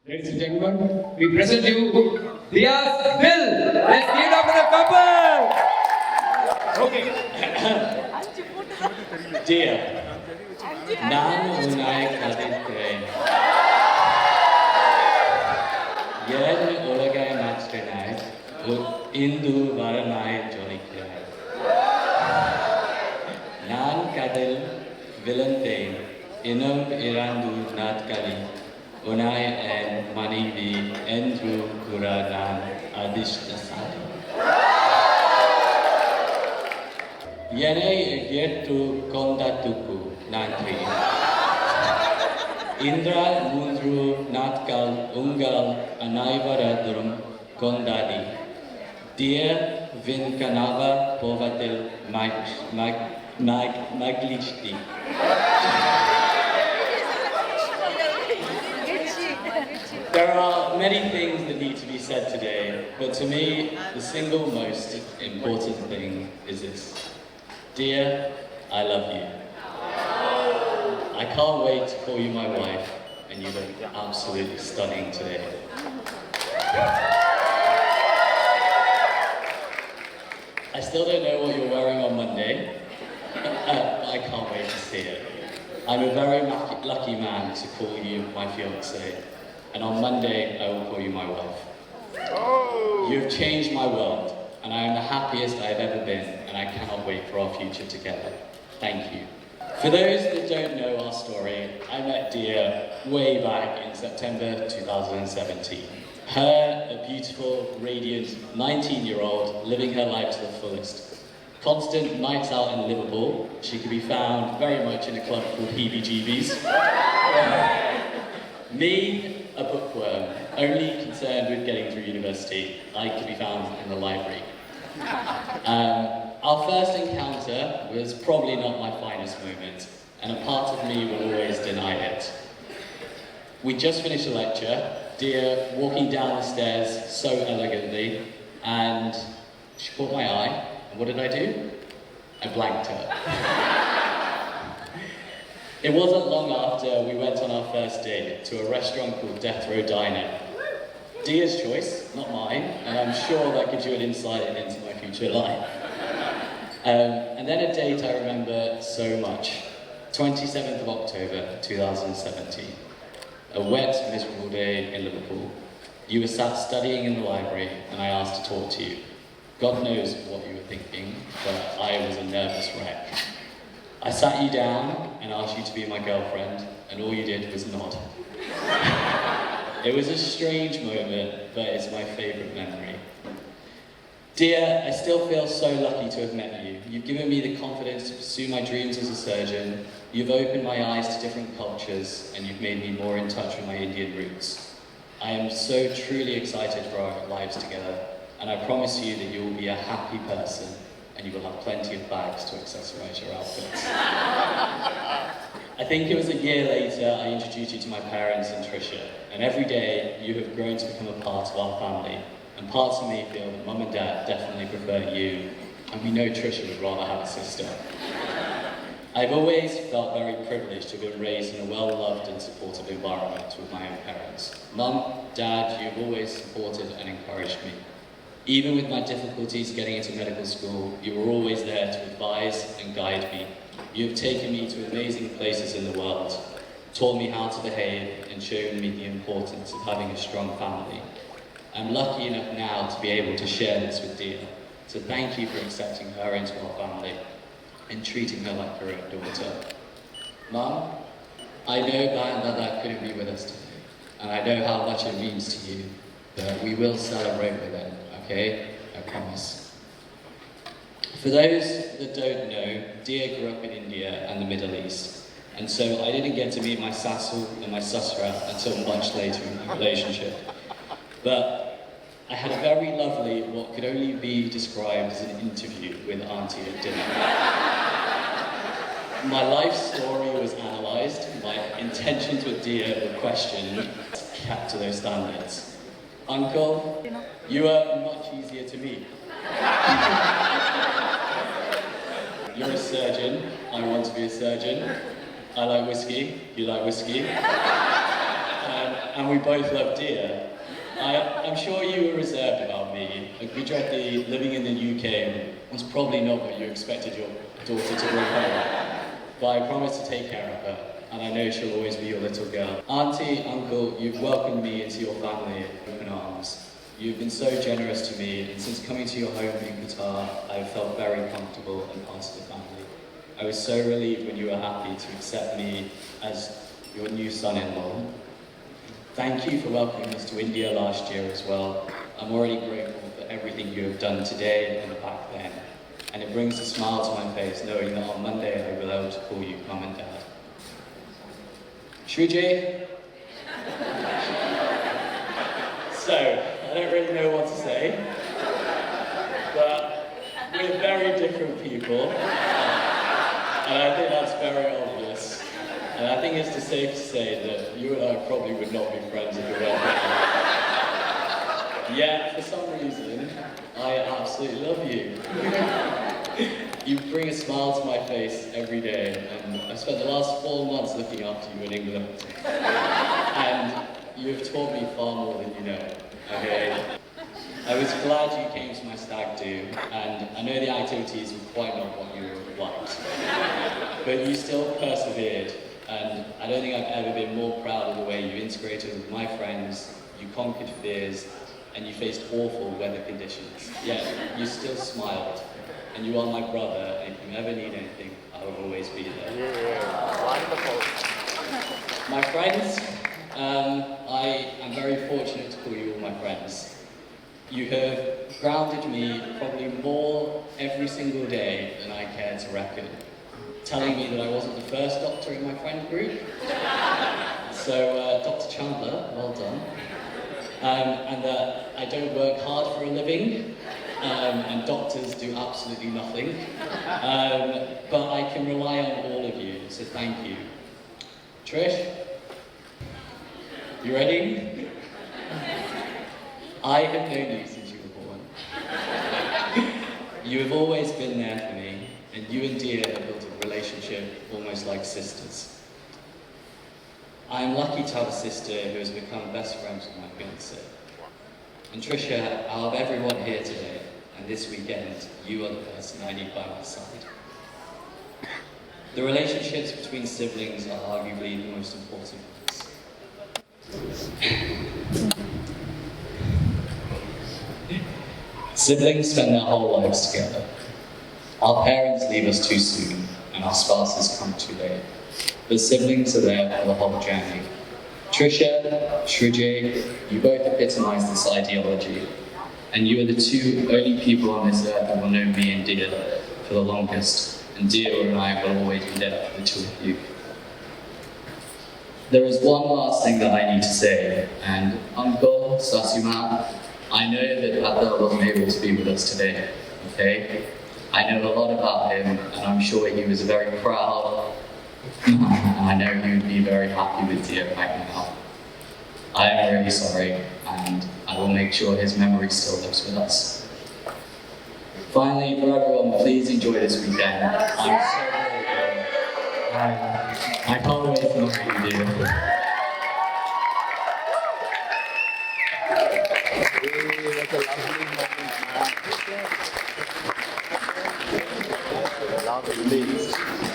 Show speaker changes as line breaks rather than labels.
Ladies and gentlemen, we present you Dia's Bill. Let's give it up for the couple. Okay.
Dia, ನಾನು ಉನಾಯ ಕಲಿತೆ ಏನು ಒಳಗಾಯ ಮಾಸ್ಟರ್ನಾಯ ಇಂದು ವರನಾಯ ಜೋಲಿಕ್ರಾಯ ನಾನು ಕದಲ್ ವಿಲಂತೆ ಇನಂ ಇರಂದು ನಾತ್ಕಲಿ ಉನಾಯ en manivi endru kuranan adishtasadi Yene gettu kondatuku nantri. Indra mundru natkal ungal anaivaradurum kondadi. Dia vinkanava povatil maglichti. There are many things that need to be said today, but to me, the single most important thing is this. Dear, I love you. I can't wait to call you my wife, and you look absolutely stunning today. I still don't know what you're wearing on Monday, but I can't wait to see it. I'm a very lucky man to call you my fiancé, and on Monday I will call you my wife. You've changed my world, and I am the happiest I have ever been, and I cannot wait for our future together. Thank you. For those that don't know our story, I met Dia way back in September 2017. Her, a beautiful, radiant 19-year-old, living her life to the fullest. Constant nights out in Liverpool, she could be found very much in a club called Heebie-Jeebies. Me, a bookworm, only concerned with getting through university. I could be found in the library. Our first encounter was probably not my finest moment, and a part of me will always deny it. We just finished a lecture, Dia walking down the stairs so elegantly, and she caught my eye, and what did I do? I blanked her. It wasn't long after we went on our first date to a restaurant called Death Row Diner. Dia's choice, not mine, and I'm sure that gives you an insight into my future life. And then a date I remember so much, 27th of October 2017. A wet, miserable day in Liverpool. You were sat studying in the library and I asked to talk to you. God knows what you were thinking, but I was a nervous wreck. I sat you down and asked you to be my girlfriend, and all you did was nod. It was a strange moment, but it's my favourite memory. Dear, I still feel so lucky to have met you. You've given me the confidence to pursue my dreams as a surgeon, you've opened my eyes to different cultures, and you've made me more in touch with my Indian roots. I am so truly excited for our lives together, and I promise you that you will be a happy person, and you will have plenty of bags to accessorize your outfits. I think it was a year later I introduced you to my parents and Trisha, and every day you have grown to become a part of our family, and parts of me feel that Mum and Dad definitely prefer you, and we know Trisha would rather have a sister. I've always felt very privileged to have been raised in a well-loved and supportive environment with my own parents. Mum, Dad, you've always supported and encouraged me. Even with my difficulties getting into medical school, you were always there to advise and guide me. You have taken me to amazing places in the world, taught me how to behave, and shown me the importance of having a strong family. I'm lucky enough now to be able to share this with Dia, so thank you for accepting her into our family and treating her like your own daughter. Mum, I know Dada couldn't be with us today, and I know how much it means to you, but we will celebrate with them, okay? I promise. For those that don't know, Dia grew up in India and the Middle East, and so I didn't get to meet my Sasu and my Susra until much later in my relationship. But I had a very lovely, what could only be described as an interview with Auntie at dinner. My life story was analysed, my intentions with Dia were questioned, kept to those standards. Uncle, you are much easier to meet. You're a surgeon, I want to be a surgeon. I like whiskey, you like whiskey. and we both love deer. I'm sure you were reserved about me. Gujarati living in the UK was probably not what you expected your daughter to bring home. But I promise to take care of her, and I know she'll always be your little girl. Auntie, uncle, you've welcomed me into your family with open arms. You've been so generous to me, and since coming to your home in Qatar, I've felt very comfortable and part of the family. I was so relieved when you were happy to accept me as your new son-in-law. Thank you for welcoming us to India last year as well. I'm already grateful for everything you have done today and back then. And it brings a smile to my face knowing that on Monday I will be able to call you Mum and Dad. Shriji? So, I don't really know what to say, but we're very different people, and I think that's very obvious. And I think it's safe to say that you and I probably would not be friends if we weren't married. Yet, for some reason, I absolutely love you. You bring a smile to my face every day, and I spent the last 4 months looking after you in England. And you have taught me far more than you know, okay? I was glad you came to my stag do, and I know the activities were quite not what you would have liked. But you still persevered, and I don't think I've ever been more proud of the way you integrated with my friends, you conquered fears, and you faced awful weather conditions. Yet, you still smiled, and you are my brother, and if you ever need anything, I will always be there.
Yeah, wonderful.
My friends, I am very fortunate to call you all my friends. You have grounded me probably more every single day than I care to reckon, telling me that I wasn't the first doctor in my friend group. So, Dr. Chandler, well done. And that I don't work hard for a living, and doctors do absolutely nothing. But I can rely on all of you, so thank you. Trish, you ready? I have known you since you were born. You have always been there for me, and you and Dia have built a relationship almost like sisters. I am lucky to have a sister who has become best friends with my fiancé. And Trisha, out of everyone here today, and this weekend, you are the person I need by my side. The relationships between siblings are arguably the most important ones. Siblings spend their whole lives together. Our parents leave us too soon, and our spouses come too late. But siblings are there for the whole journey. Trisha, Shriji, you both epitomise this ideology, and you are the two only people on this earth that will know me and Dia for the longest, and Dia and I will always be there for the two of you. There is one last thing that I need to say, and Uncle Sasuma, I know that Papa wasn't able to be with us today, okay? I know a lot about him, and I'm sure he was very proud. I know he would be very happy with Dia right now. I am really sorry, and I will make sure his memory still lives with us. Finally, for everyone, please enjoy this weekend. I'm so grateful. I can't wait to meet you, Dia.
That's a lovely moment, man. Lovely.